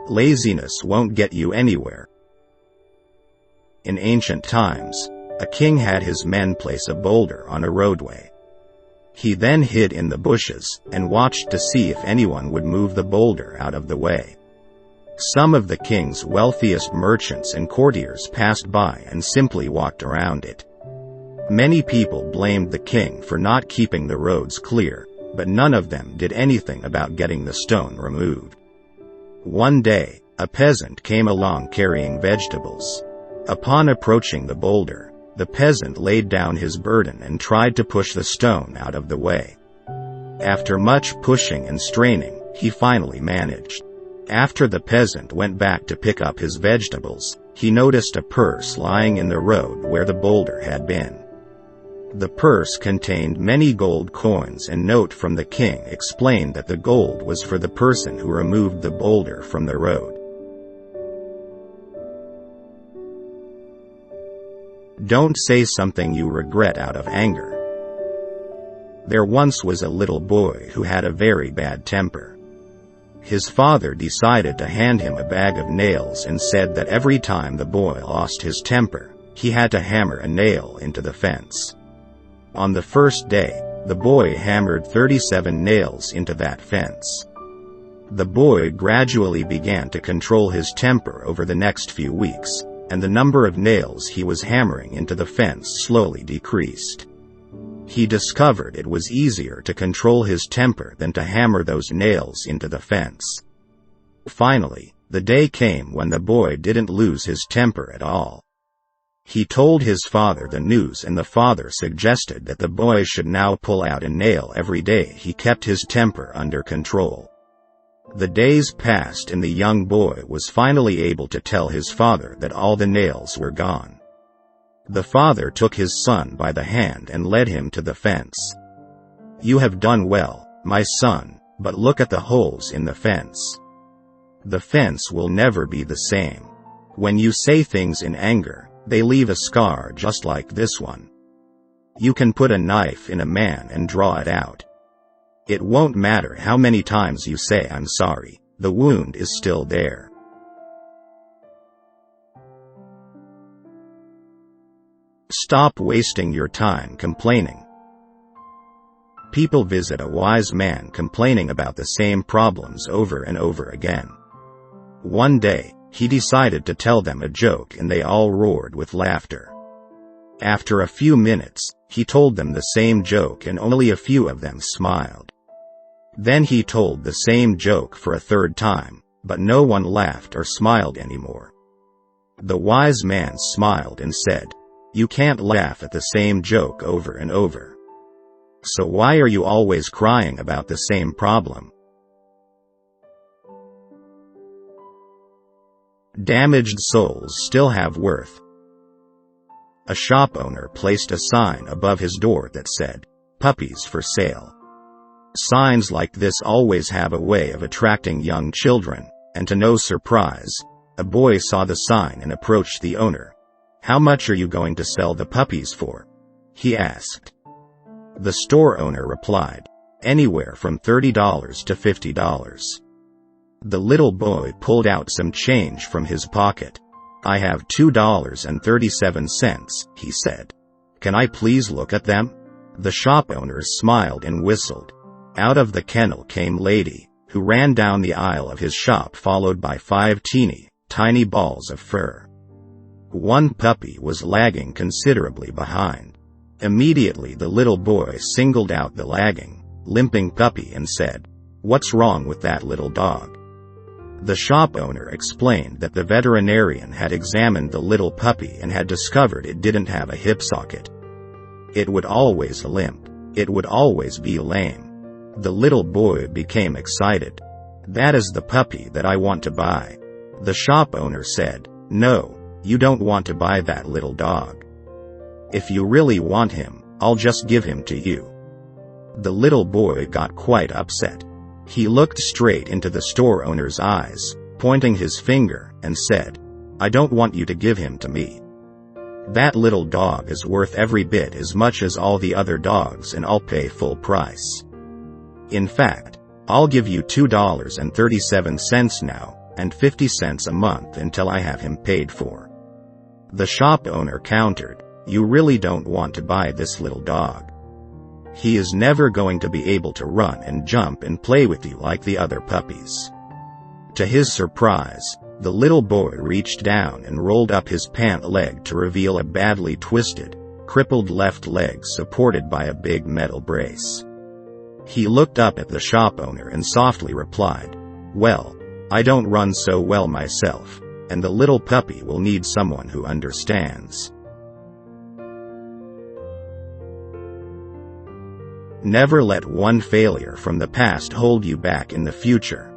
Laziness won't get you anywhere. In ancient times, a king had his men place a boulder on a roadway. He then hid in the bushes and watched to see if anyone would move the boulder out of the way. Some of the king's wealthiest merchants and courtiers passed by and simply walked around it. Many people blamed the king for not keeping the roads clear, but none of them did anything about getting the stone removed. One day, a peasant came along carrying vegetables. Upon approaching the boulder, the peasant laid down his burden and tried to push the stone out of the way. After much pushing and straining, he finally managed. After the peasant went back to pick up his vegetables, he noticed a purse lying in the road where the boulder had been. The purse contained many gold coins, and note from the king explained that the gold was for the person who removed the boulder from the road. Don't say something you regret out of anger. There once was a little boy who had a very bad temper. His father decided to hand him a bag of nails and said that every time the boy lost his temper, he had to hammer a nail into the fence. On the first day, the boy hammered 37 nails into that fence. The boy gradually began to control his temper over the next few weeks, and the number of nails he was hammering into the fence slowly decreased. He discovered it was easier to control his temper than to hammer those nails into the fence. Finally, the day came when the boy didn't lose his temper at all. He told his father the news, and the father suggested that the boy should now pull out a nail every day he kept his temper under control. The days passed and the young boy was finally able to tell his father that all the nails were gone. The father took his son by the hand and led him to the fence. "You have done well, my son, but look at the holes in the fence. The fence will never be the same. When you say things in anger, they leave a scar just like this one. You can put a knife in a man and draw it out. It won't matter how many times you say I'm sorry, the wound is still there." Stop wasting your time complaining. People visit a wise man complaining about the same problems over and over again. One day, he decided to tell them a joke and they all roared with laughter. After a few minutes, he told them the same joke and only a few of them smiled. Then he told the same joke for a third time, but no one laughed or smiled anymore. The wise man smiled and said, "You can't laugh at the same joke over and over. So why are you always crying about the same problem?" Damaged souls still have worth. A shop owner placed a sign above his door that said, "Puppies for sale." Signs like this always have a way of attracting young children, and to no surprise, a boy saw the sign and approached the owner. "How much are you going to sell the puppies for?" he asked. The store owner replied, "Anywhere from $30 to $50. The little boy pulled out some change from his pocket. "I have $2.37, he said. "Can I please look at them?" The shop owner smiled and whistled. Out of the kennel came Lady, who ran down the aisle of his shop followed by 5 tiny balls of fur. One puppy was lagging considerably behind. Immediately the little boy singled out the lagging, limping puppy and said, "What's wrong with that little dog?" The shop owner explained that the veterinarian had examined the little puppy and had discovered it didn't have a hip socket. It would always limp. It would always be lame. The little boy became excited. "That is the puppy that I want to buy." The shop owner said, "No, you don't want to buy that little dog. If you really want him, I'll just give him to you." The little boy got quite upset. He looked straight into the store owner's eyes, pointing his finger, and said, "I don't want you to give him to me. That little dog is worth every bit as much as all the other dogs, and I'll pay full price. In fact, I'll give you $2.37 now, and 50 cents a month until I have him paid for." The shop owner countered, "You really don't want to buy this little dog. He is never going to be able to run and jump and play with you like the other puppies." To his surprise, the little boy reached down and rolled up his pant leg to reveal a badly twisted, crippled left leg supported by a big metal brace. He looked up at the shop owner and softly replied, "Well, I don't run so well myself, and the little puppy will need someone who understands." Never let one failure from the past hold you back in the future.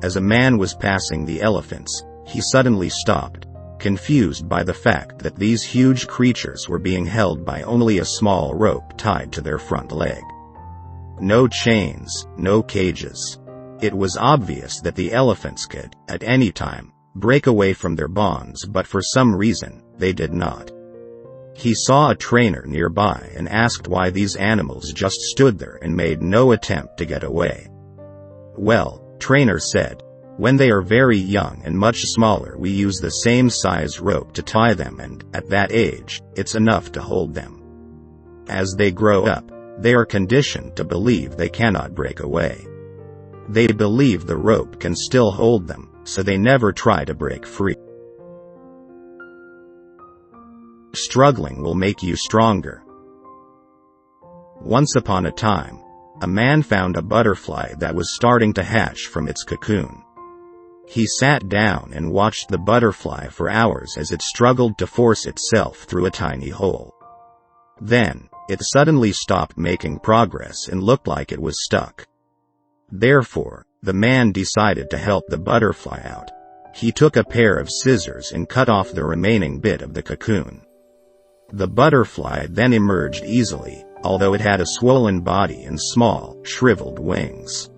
As a man was passing the elephants, he suddenly stopped, confused by the fact that these huge creatures were being held by only a small rope tied to their front leg. No chains, no cages. It was obvious that the elephants could, at any time, break away from their bonds, but for some reason, they did not. He saw a trainer nearby and asked why these animals just stood there and made no attempt to get away. "Well," trainer said, "when they are very young and much smaller, we use the same size rope to tie them, and, at that age, it's enough to hold them. As they grow up, they are conditioned to believe they cannot break away. They believe the rope can still hold them, so they never try to break free." Struggling will make you stronger. Once upon a time, a man found a butterfly that was starting to hatch from its cocoon. He sat down and watched the butterfly for hours as it struggled to force itself through a tiny hole. Then, it suddenly stopped making progress and looked like it was stuck. Therefore, the man decided to help the butterfly out. He took a pair of scissors and cut off the remaining bit of the cocoon. The butterfly then emerged easily, although it had a swollen body and small, shriveled wings.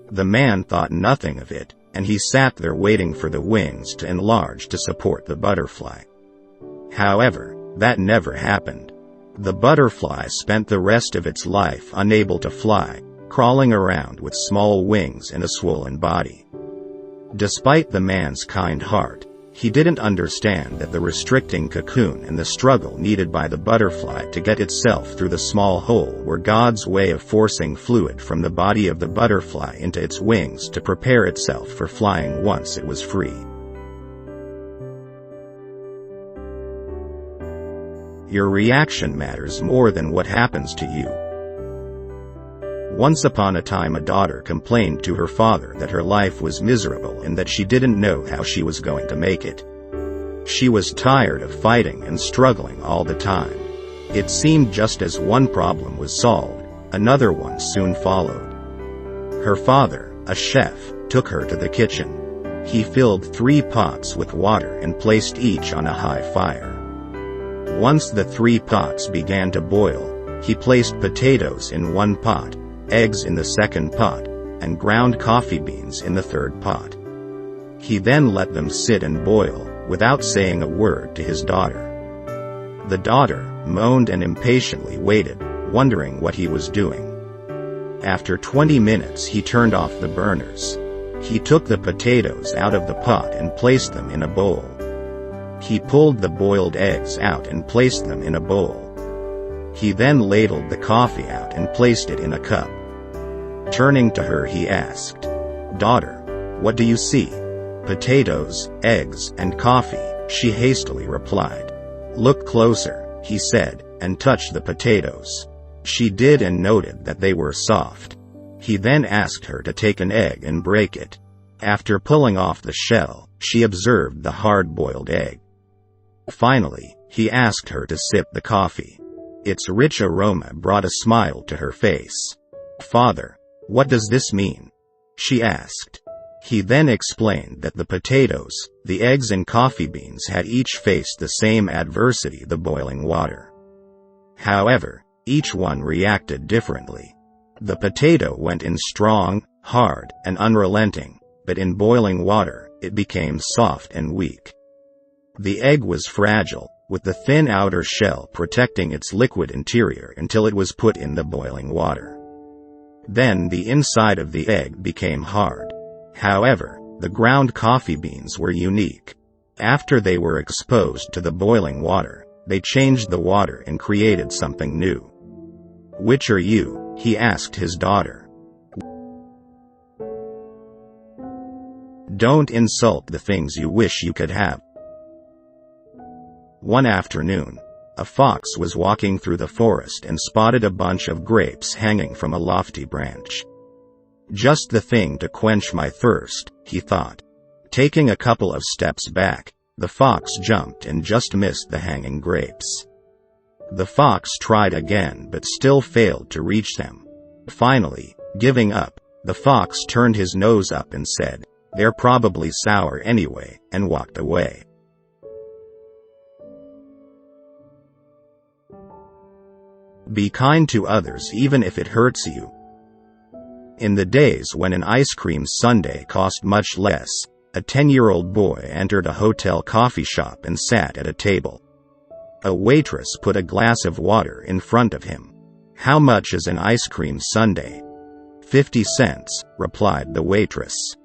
The man thought nothing of it, and he sat there waiting for the wings to enlarge to support the butterfly. However, that never happened. The butterfly spent the rest of its life unable to fly, crawling around with small wings and a swollen body. Despite the man's kind heart, he didn't understand that the restricting cocoon and the struggle needed by the butterfly to get itself through the small hole were God's way of forcing fluid from the body of the butterfly into its wings to prepare itself for flying once it was free. Your reaction matters more than what happens to you. Once upon a time, a daughter complained to her father that her life was miserable and that she didn't know how she was going to make it. She was tired of fighting and struggling all the time. It seemed just as one problem was solved, another one soon followed. Her father, a chef, took her to the kitchen. He filled 3 pots with water and placed each on a high fire. Once the 3 pots began to boil, he placed potatoes in 1 pot, eggs in the 2nd pot, and ground coffee beans in the 3rd pot. He then let them sit and boil, without saying a word to his daughter. The daughter moaned and impatiently waited, wondering what he was doing. After 20 minutes, he turned off the burners. He took the potatoes out of the pot and placed them in a bowl. He pulled the boiled eggs out and placed them in a bowl. He then ladled the coffee out and placed it in a cup. Turning to her, he asked, "Daughter, what do you see?" "Potatoes, eggs, and coffee," she hastily replied. "Look closer," he said, and touched the potatoes. She did and noted that they were soft. He then asked her to take an egg and break it. After pulling off the shell, she observed the hard-boiled egg. Finally, he asked her to sip the coffee. Its rich aroma brought a smile to her face. "Father, what does this mean?" she asked. He then explained that the potatoes, the eggs and coffee beans had each faced the same adversity, the boiling water. However, each one reacted differently. The potato went in strong, hard, and unrelenting, but in boiling water, it became soft and weak. The egg was fragile, with the thin outer shell protecting its liquid interior until it was put in the boiling water. Then the inside of the egg became hard. However, the ground coffee beans were unique. After they were exposed to the boiling water, they changed the water and created something new. "Which are you?" he asked his daughter. Don't insult the things you wish you could have. One afternoon, a fox was walking through the forest and spotted a bunch of grapes hanging from a lofty branch. "Just the thing to quench my thirst," he thought. Taking a couple of steps back, the fox jumped and just missed the hanging grapes. The fox tried again but still failed to reach them. Finally, giving up, the fox turned his nose up and said, "They're probably sour anyway," and walked away. Be kind to others even if it hurts you. In the days when an ice cream sundae cost much less, a 10-year-old boy entered a hotel coffee shop and sat at a table. A waitress put a glass of water in front of him. "How much is an ice cream sundae?" "50 cents, replied the waitress.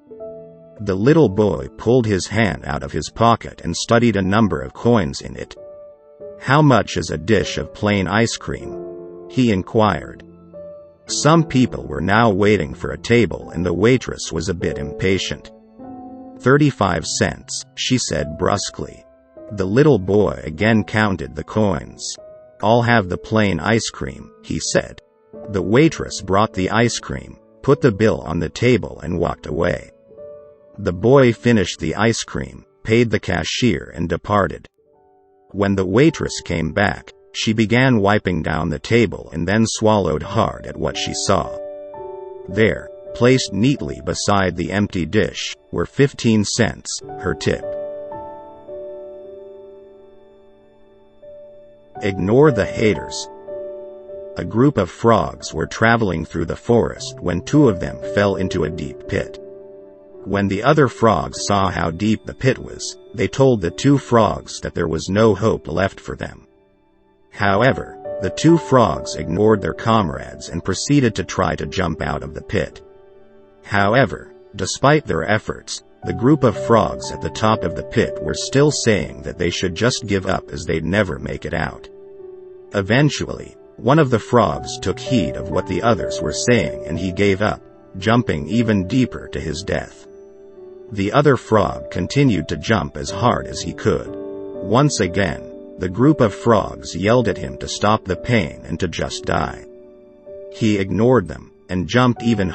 The little boy pulled his hand out of his pocket and studied a number of coins in it. "How much is a dish of plain ice cream?" he inquired. Some people were now waiting for a table and the waitress was a bit impatient. 35 cents, she said brusquely. The little boy again counted the coins. "I'll have the plain ice cream," he said. The waitress brought the ice cream, put the bill on the table and walked away. The boy finished the ice cream, paid the cashier and departed. When the waitress came back, she began wiping down the table and then swallowed hard at what she saw. There, placed neatly beside the empty dish, were 15 cents, her tip. Ignore the haters. A group of frogs were traveling through the forest when two of them fell into a deep pit. When the other frogs saw how deep the pit was, they told the two frogs that there was no hope left for them. However, the two frogs ignored their comrades and proceeded to try to jump out of the pit. However, despite their efforts, the group of frogs at the top of the pit were still saying that they should just give up as they'd never make it out. Eventually, one of the frogs took heed of what the others were saying and he gave up, jumping even deeper to his death. The other frog continued to jump as hard as he could. Once again, the group of frogs yelled at him to stop the pain and to just die. He ignored them, and jumped even